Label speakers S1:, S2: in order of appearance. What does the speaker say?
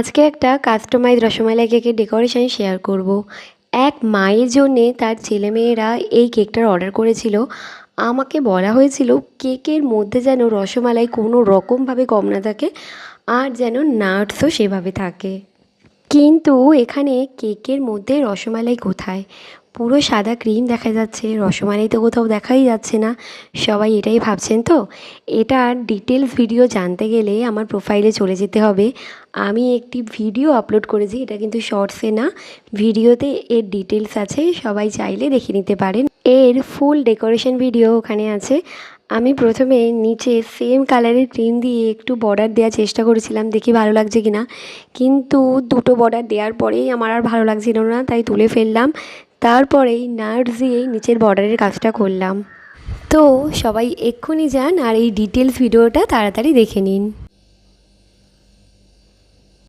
S1: আজকে একটা কাস্টমাইজ রসমালাই কেকের ডেকোরেশন শেয়ার করব। এক মায়ের জন্যে তার ছেলেমেয়েরা এই কেকটার অর্ডার করেছিল। আমাকে বলা হয়েছিল কেকের মধ্যে যেন রসমালাই কোনো রকমভাবে কম না থাকে, আর যেন নাটসও সেভাবে থাকে। কিন্তু এখানে কেকের মধ্যে রসমালাই কোথায়? পুরো সাদা ক্রিম দেখা যাচ্ছে, রসমালাই তো কোথাও দেখাই যাচ্ছে না। সবাই এটাই ভাবছেন তো? এটার ডিটেলস ভিডিও জানতে গেলে আমার প্রোফাইলে চলে যেতে হবে। আমি একটি ভিডিও আপলোড করেছি, এটা কিন্তু শর্টসে না, ভিডিওতে এর ডিটেলস আছে, সবাই চাইলে দেখে নিতে পারেন। এর ফুল ডেকোরেশন ভিডিও ওখানে আছে। আমি প্রথমে নিচে সেম কালারের ক্রিম দিয়ে একটু বর্ডার দেওয়ার চেষ্টা করেছিলাম, দেখি ভালো লাগছে কি না। কিন্তু দুটো বর্ডার দেওয়ার পরেই আমার আর ভালো লাগছিল না, তাই তুলে ফেললাম। তারপরেই নাটস দিয়েই নিচের বর্ডারের কাজটা করলাম। তো সবাই এক্ষুনি যান আর এই ডিটেলস ভিডিওটা তাড়াতাড়ি দেখে নিন।